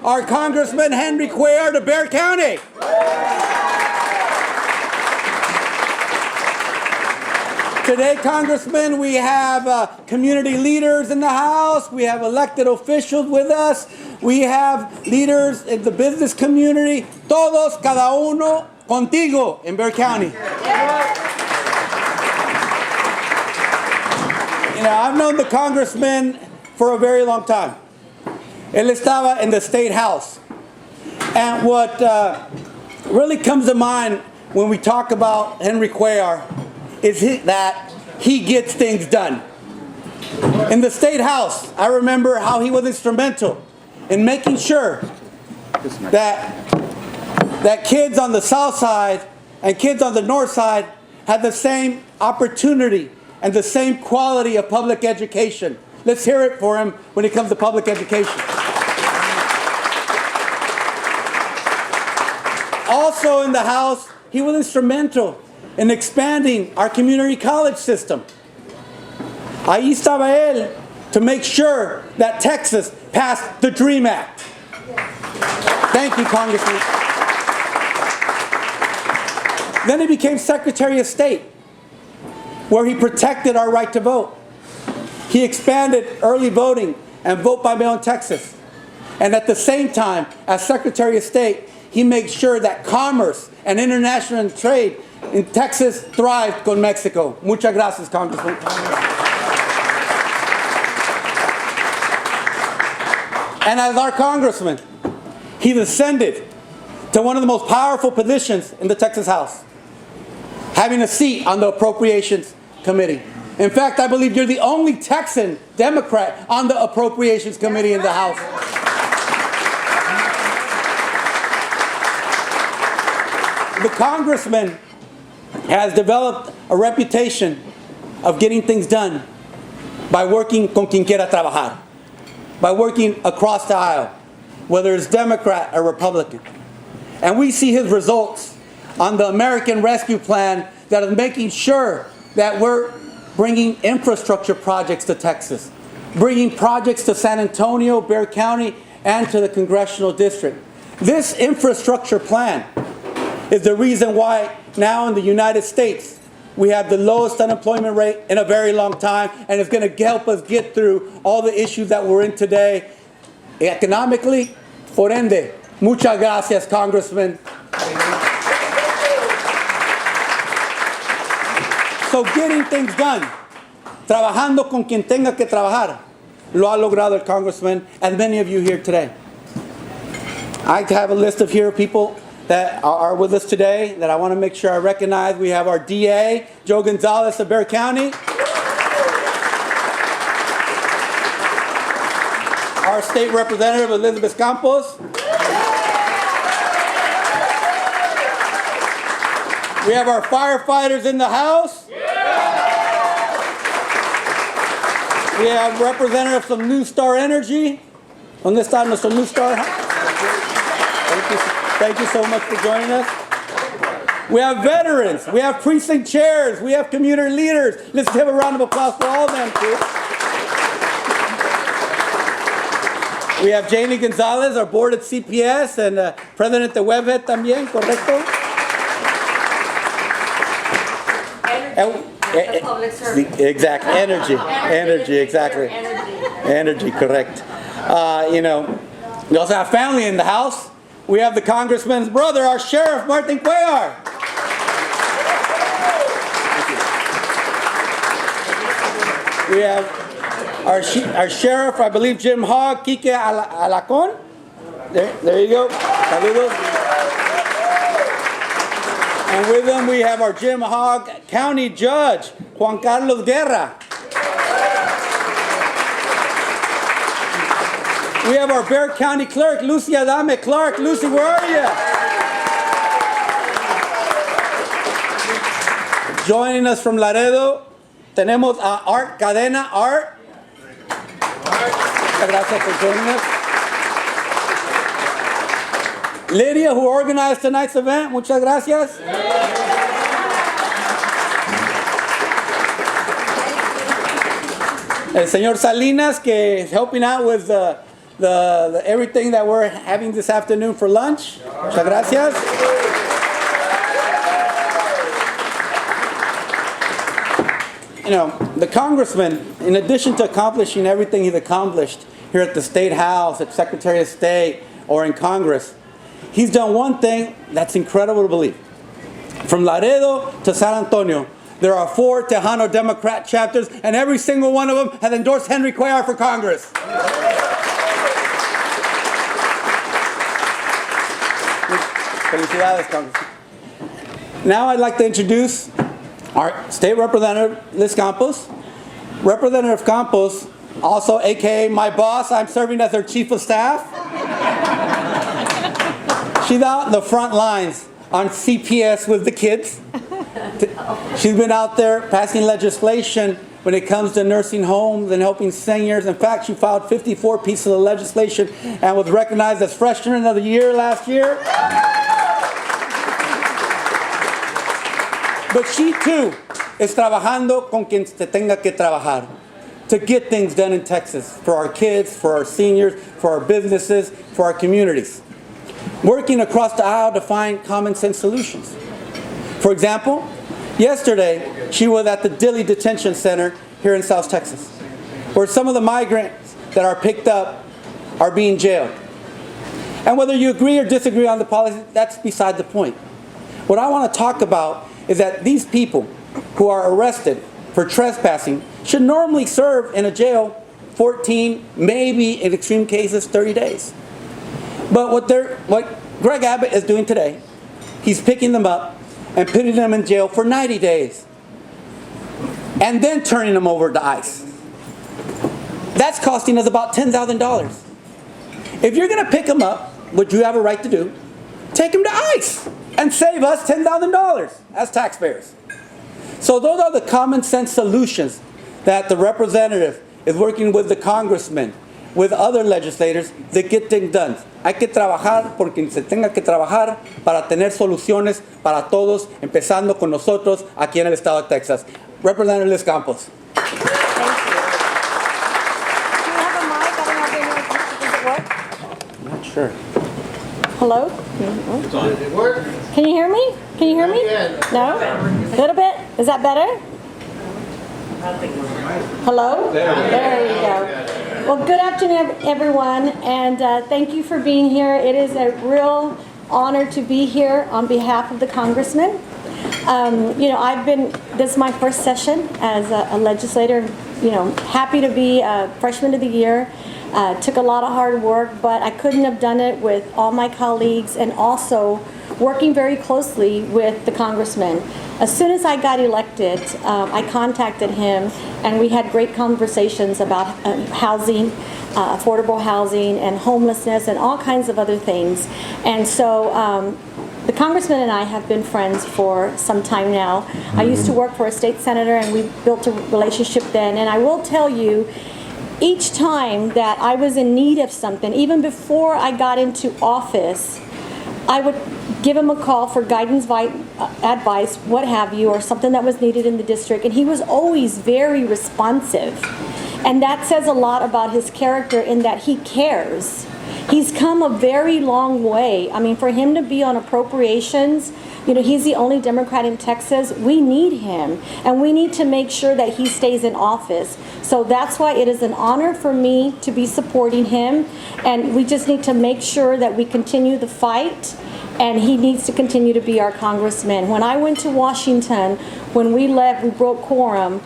our Congressman Henry Cuellar to Bexar County. Today, Congressman, we have community leaders in the House. We have elected officials with us. We have leaders in the business community. Todos, cada uno, contigo in Bexar County. You know, I've known the Congressman for a very long time. Él estaba in the State House. And what really comes to mind when we talk about Henry Cuellar is that he gets things done. In the State House, I remember how he was instrumental in making sure that kids on the South Side and kids on the North Side had the same opportunity and the same quality of public education. Let's hear it for him when it comes to public education. Also in the House, he was instrumental in expanding our community college system. Ahí estaba él to make sure that Texas passed the DREAM Act. Thank you, Congressman. Then he became Secretary of State, where he protected our right to vote. He expanded early voting and vote by mail in Texas. And at the same time, as Secretary of State, he made sure that commerce and international trade in Texas thrived con Mexico. Muchas gracias, Congressman. And as our Congressman, he ascended to one of the most powerful positions in the Texas House, having a seat on the Appropriations Committee. In fact, I believe you're the only Texan Democrat on the Appropriations Committee in the House. The Congressman has developed a reputation of getting things done by working con quien quiera trabajar, by working across the aisle, whether it's Democrat or Republican. And we see his results on the American Rescue Plan that is making sure that we're bringing infrastructure projects to Texas, bringing projects to San Antonio, Bexar County, and to the Congressional District. This infrastructure plan is the reason why now in the United States we have the lowest unemployment rate in a very long time, and it's going to help us get through all the issues that we're in today economically. Por ende, muchas gracias, Congressman. So getting things done, trabajando con quien tenga que trabajar, lo ha logrado el Congressman, and many of you here today. I have a list of here people that are with us today that I want to make sure I recognize. We have our DA, Joe Gonzalez of Bexar County. Our State Representative, Elizabeth Campos. We have our firefighters in the House. We have representatives from New Star Energy. ¿Dónde está nuestro New Star? Thank you so much for joining us. We have veterans. We have precinct chairs. We have community leaders. Let's give a round of applause for all of them, too. We have Janie Gonzalez, our board at CPS, and President de Webhead también, correcto? Exactly. Energy, exactly. Energy, correct. You know, we also have family in the House. We have the Congressman's brother, our Sheriff, Martin Cuellar. We have our Sheriff, I believe, Jim Hogg, Quique Alacon. There you go. Saludos. And with them we have our Jim Hogg County Judge, Juan Carlos Guerra. We have our Bexar County Clerk, Lucy Adame Clark. Lucy, where are you? Joining us from Laredo, tenemos a Art Cadena. Art. Gracias por joining us. Lydia, who organized tonight's event, muchas gracias. El señor Salinas, que is helping out with everything that we're having this afternoon for lunch. Muchas gracias. You know, the congressman, in addition to accomplishing everything he's accomplished here at the State House, at Secretary of State, or in Congress, he's done one thing that's incredible to believe. From Laredo to San Antonio, there are 4 Tejano Democrat chapters, and every single one of them has endorsed Henry Cuellar for Congress. Felicidades, Congressman. Now I'd like to introduce our State Representative, Liz Campos. Representative Campos, also AKA my boss, I'm serving as her Chief of Staff. She's out in the front lines on CPS with the kids. She's been out there passing legislation when it comes to nursing homes and helping seniors. In fact, she filed 54 pieces of legislation and was recognized as Freshman of the Year last year. But she too is trabajando con quien se tenga que trabajar to get things done in Texas for our kids, for our seniors, for our businesses, for our communities. Working across the aisle to find common sense solutions. For example, yesterday she was at the Dilley Detention Center here in South Texas, where some of the migrants that are picked up are being jailed. And whether you agree or disagree on the policy, that's beside the point. What I want to talk about is that these people who are arrested for trespassing should normally serve in a jail 14, maybe in extreme cases 30 days. But what Greg Abbott is doing today, he's picking them up and putting them in jail for 90 days. And then turning them over to ICE. That's costing us about $10,000. If you're going to pick them up, which you have a right to do, take them to ICE and save us $10,000 as taxpayers. So those are the common sense solutions that the representative is working with the congressman, with other legislators, to get things done. Hay que trabajar por quien se tenga que trabajar para tener soluciones para todos, empezando con nosotros aquí en el estado de Texas. Representative Liz Campos. Thank you. Do you have a mic? I don't know if it work. I'm not sure. Hello? Does it work? Can you hear me? Can you hear me? Not yet. No? A little bit? Is that better? Hello? There you go. Well, good afternoon, everyone, and thank you for being here. It is a real honor to be here on behalf of the Congressman. This is my first session as a legislator. Happy to be a Freshman of the Year. Took a lot of hard work, but I couldn't have done it with all my colleagues and also working very closely with the Congressman. As soon as I got elected, I contacted him and we had great conversations about housing, affordable housing and homelessness and all kinds of other things. And so the Congressman and I have been friends for some time now. I used to work for a state senator and we built a relationship then. And I will tell you, each time that I was in need of something, even before I got into office, I would give him a call for guidance, advice, what have you, or something that was needed in the district. And he was always very responsive. And that says a lot about his character in that he cares. He's come a very long way. I mean, for him to be on appropriations, he's the only Democrat in Texas. We need him, and we need to make sure that he stays in office. So that's why it is an honor for me to be supporting him, and we just need to make sure that we continue the fight, and he needs to continue to be our congressman. When I went to Washington, when we left, we broke quorum.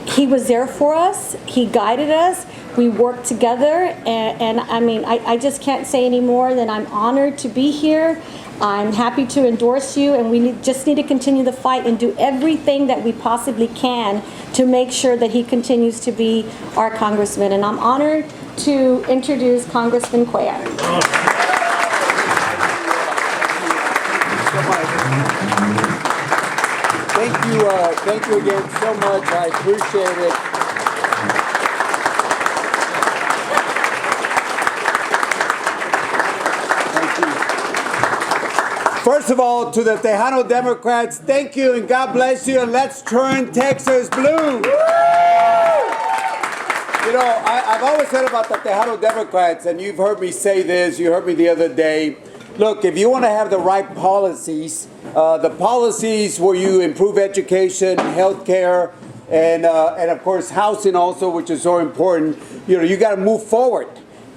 He was there for us. He guided us. We worked together, and I mean, I just can't say any more than I'm honored to be here. I'm happy to endorse you, and we just need to continue the fight and do everything that we possibly can to make sure that he continues to be our congressman. And I'm honored to introduce Congressman Cuellar. Thank you again so much. I appreciate it. First of all, to the Tejano Democrats, thank you and God bless you, and let's turn Texas blue. You know, I've always said about the Tejano Democrats, and you've heard me say this, you heard me the other day. Look, if you want to have the right policies, the policies where you improve education, health care, and of course housing also, which is so important, you know, you got to move forward.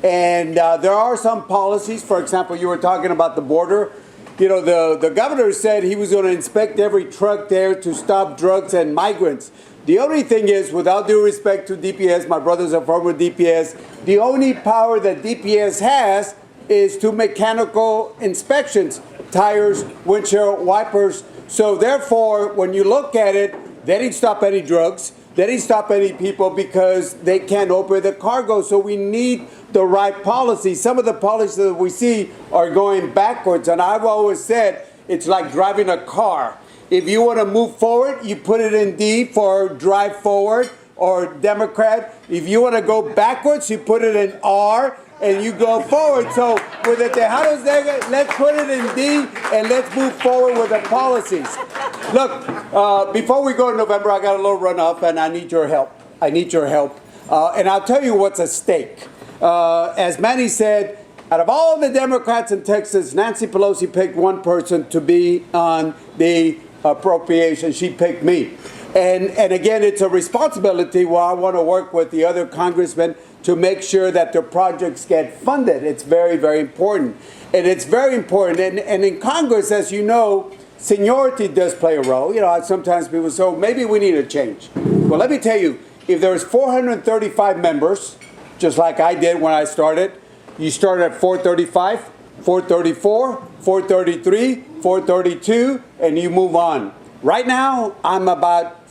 And there are some policies, for example, you were talking about the border. You know, the governor said he was going to inspect every truck there to stop drugs and migrants. The only thing is, without due respect to DPS, my brother's a former DPS, the only power that DPS has is to mechanical inspections, tires, windshield wipers. So therefore, when you look at it, they didn't stop any drugs. They didn't stop any people because they can't open the cargo. So we need the right policy. Some of the policies that we see are going backwards. And I've always said it's like driving a car. If you want to move forward, you put it in D for drive forward or Democrat. If you want to go backwards, you put it in R and you go forward. So with the Tejanos, let's put it in D and let's move forward with the policies. Look, before we go to November, I got a little runoff and I need your help. I need your help. And I'll tell you what's at stake. As Manny said, out of all the Democrats in Texas, Nancy Pelosi picked one person to be on the appropriation. She picked me. And again, it's a responsibility where I want to work with the other congressmen to make sure that the projects get funded. It's very, very important. And it's very important. And in Congress, as you know, seniority does play a role. You know, sometimes people say, oh, maybe we need a change. Well, let me tell you, if there's 435 members, just like I did when I started, you start at 435, 434, 433, 432, and you move on. Right now, I'm about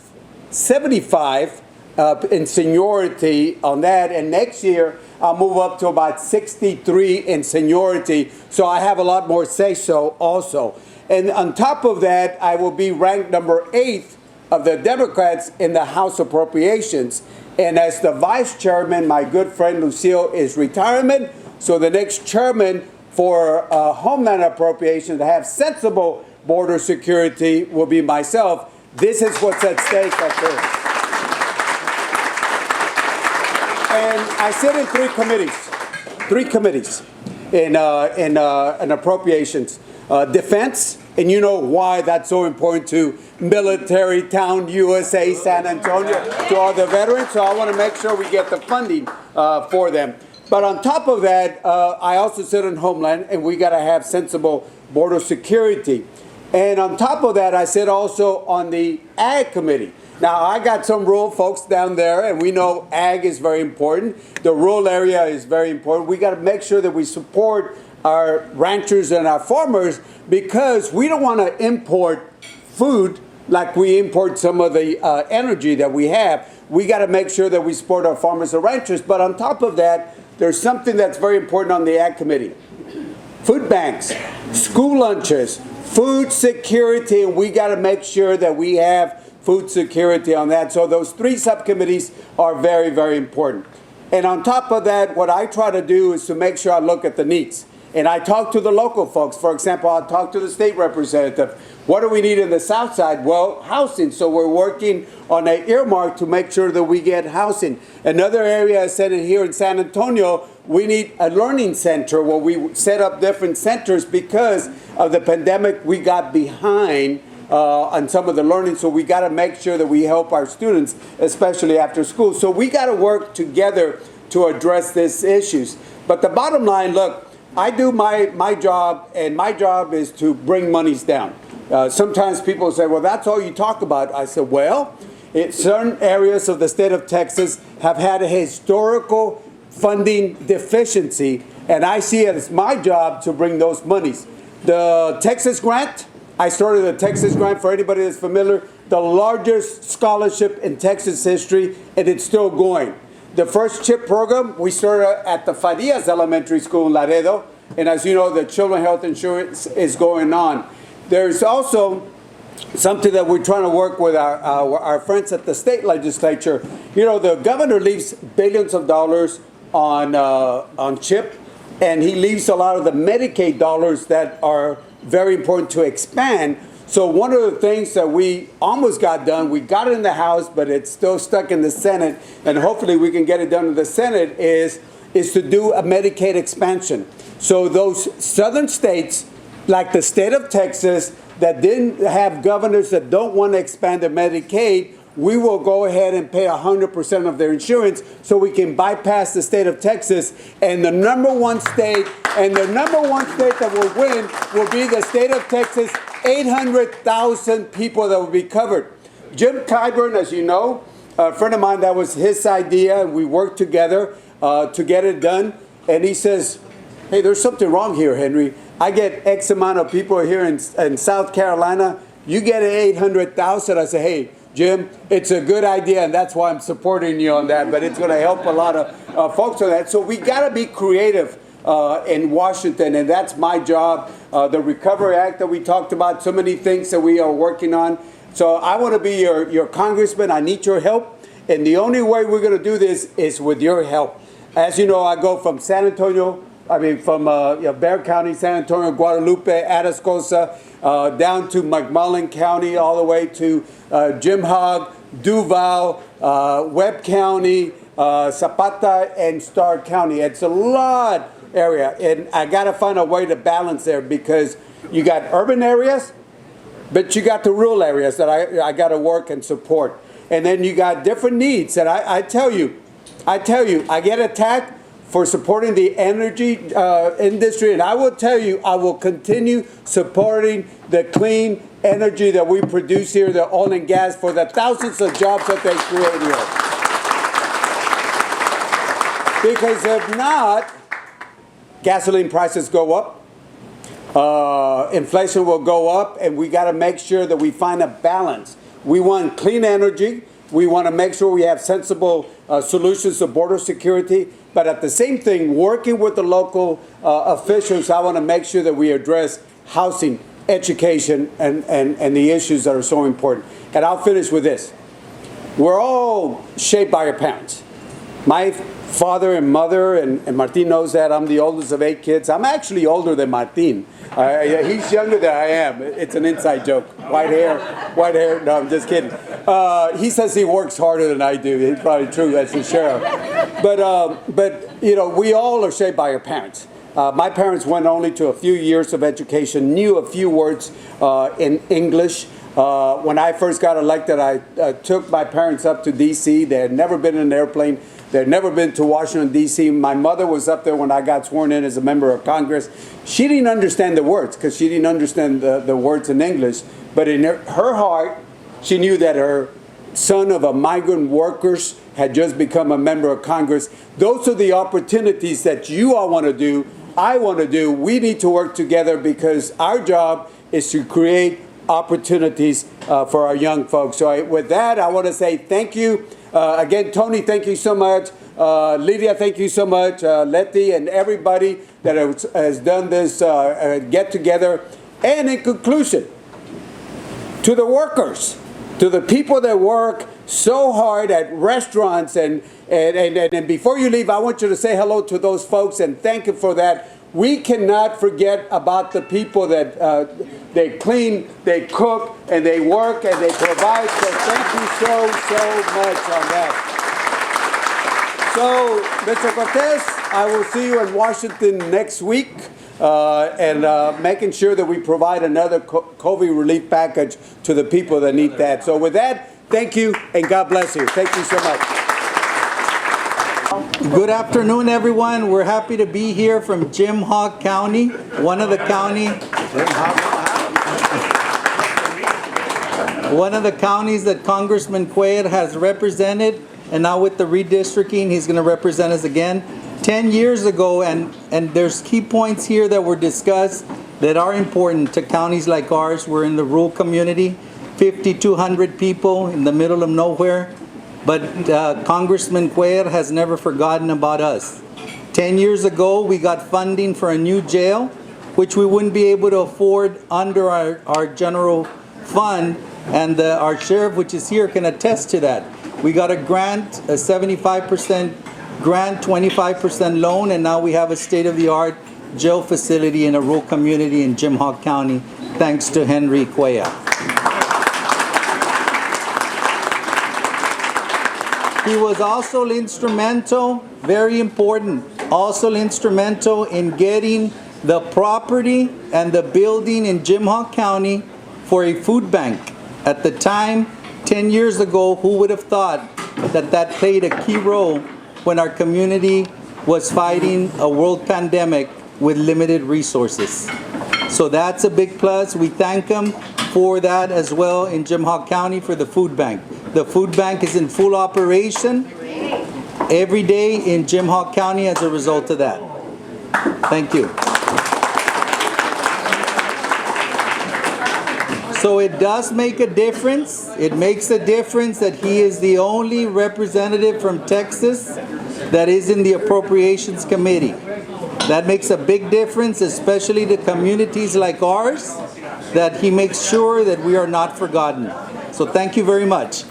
75 in seniority on that, and next year I'll move up to about 63 in seniority, so I have a lot more say-so also. And on top of that, I will be ranked number 8 of the Democrats in the House Appropriations. And as the vice chairman, my good friend Lucille is retirement, so the next chairman for Homeland Appropriations to have sensible border security will be myself. This is what's at stake up there. And I sit in 3 committees in appropriations. Defense, and you know why that's so important to Military Town USA, San Antonio, to all the veterans. So I want to make sure we get the funding for them. But on top of that, I also sit in Homeland, and we got to have sensible border security. And on top of that, I sit also on the Ag Committee. Now, I got some rural folks down there, and we know ag is very important. The rural area is very important. We got to make sure that we support our ranchers and our farmers, because we don't want to import food like we import some of the energy that we have. We got to make sure that we support our farmers and ranchers. But on top of that, there's something that's very important on the Ag Committee. Food banks, school lunches, food security, and we got to make sure that we have food security on that. So those 3 subcommittees are very, very important. And on top of that, what I try to do is to make sure I look at the needs. And I talk to the local folks. For example, I'll talk to the state representative. What do we need in the South Side? Well, housing. So we're working on an earmark to make sure that we get housing. Another area I said here in San Antonio, we need a learning center where we set up different centers. Because of the pandemic, we got behind on some of the learning. So we got to make sure that we help our students, especially after school. So we got to work together to address these issues. But the bottom line, look, I do my job, and my job is to bring monies down. Sometimes people say, well, that's all you talk about. I said, well, certain areas of the state of Texas have had a historical funding deficiency, and I see it as my job to bring those monies. The Texas Grant, I started the Texas Grant, for anybody that's familiar, the largest scholarship in Texas history, and it's still going. The first CHIP program, we started at the Farias Elementary School in Laredo. And as you know, the children's health insurance is going on. There's also something that we're trying to work with our friends at the state legislature. You know, the governor leaves billions of dollars on CHIP, and he leaves a lot of the Medicaid dollars that are very important to expand. So one of the things that we almost got done, we got it in the House, but it's still stuck in the Senate, and hopefully we can get it done in the Senate, is to do a Medicaid expansion. So those southern states, like the state of Texas, that didn't have governors that don't want to expand their Medicaid, we will go ahead and pay 100% of their insurance so we can bypass the state of Texas. And the number one state that will win will be the state of Texas. 800,000 people that will be covered. Jim Clyburn, as you know, a friend of mine, that was his idea, and we worked together to get it done. And he says, hey, there's something wrong here, Henry. I get X amount of people here in South Carolina. You get 800,000. I say, hey, Jim, it's a good idea, and that's why I'm supporting you on that. But it's going to help a lot of folks on that. So we got to be creative in Washington, and that's my job. The Recovery Act that we talked about, so many things that we are working on. So I want to be your congressman. I need your help, and the only way we're going to do this is with your help. As you know, I go from Bexar County, San Antonio, Guadalupe, Atascosa, down to McMullen County, all the way to Jim Hogg, Duval, Webb County, Zapata, and Starr County. It's a lot area, and I got to find a way to balance there, because you got urban areas, but you got the rural areas that I got to work and support. And then you got different needs. And I tell you, I get attacked for supporting the energy industry, and I will tell you, I will continue supporting the clean energy that we produce here, the oil and gas, for the thousands of jobs that they create here. Because if not, gasoline prices go up, inflation will go up, and we got to make sure that we find a balance. We want clean energy. We want to make sure we have sensible solutions to border security. But at the same thing, working with the local officials, I want to make sure that we address housing, education, and the issues that are so important. And I'll finish with this. We're all shaped by our parents. My father and mother, and Martin knows that, I'm the oldest of 8 kids. I'm actually older than Martin. He's younger than I am. It's an inside joke. White hair. No, I'm just kidding. He says he works harder than I do. It's probably true as the sheriff. But you know, we all are shaped by our parents. My parents went only to a few years of education, knew a few words in English. When I first got elected, I took my parents up to D.C. They had never been in an airplane. They'd never been to Washington, D.C. My mother was up there when I got sworn in as a member of Congress. She didn't understand the words because she didn't understand the words in English. But in her heart, she knew that her son of a migrant workers had just become a member of Congress. Those are the opportunities that you all want to do, I want to do. We need to work together because our job is to create opportunities for our young folks. So with that, I want to say thank you. Again, Tony, thank you so much. Lydia, thank you so much. Letty and everybody that has done this get together. And in conclusion, to the workers, to the people that work so hard at restaurants, and before you leave, I want you to say hello to those folks and thank them for that. We cannot forget about the people that they clean, they cook, and they work, and they provide. So thank you so much on that. So, Mr. Cortez, I will see you in Washington next week, and making sure that we provide another COVID relief package to the people that need that. So with that, thank you, and God bless you. Thank you so much. Good afternoon, everyone. We're happy to be here from Jim Hogg County, one of the counties that Congressman Cuellar has represented, and now with the redistricting, he's going to represent us again. 10 years ago, and there's key points here that were discussed that are important to counties like ours. We're in the rural community, 5,200 people in the middle of nowhere. But Congressman Cuellar has never forgotten about us. 10 years ago, we got funding for a new jail, which we wouldn't be able to afford under our general fund, and our sheriff, which is here, can attest to that. We got a grant, a 75% grant, 25% loan, and now we have a state-of-the-art jail facility in a rural community in Jim Hawk County, thanks to Henry Cuellar. He was also instrumental, very important, also instrumental in getting the property and the building in Jim Hawk County for a food bank. At the time, 10 years ago, who would have thought that that played a key role when our community was fighting a world pandemic with limited resources? So that's a big plus. We thank him for that as well in Jim Hawk County for the food bank. The food bank is in full operation every day in Jim Hawk County as a result of that. Thank you. So it does make a difference. It makes a difference that he is the only representative from Texas that is in the Appropriations Committee. That makes a big difference, especially to communities like ours, that he makes sure that we are not forgotten. So thank you very much.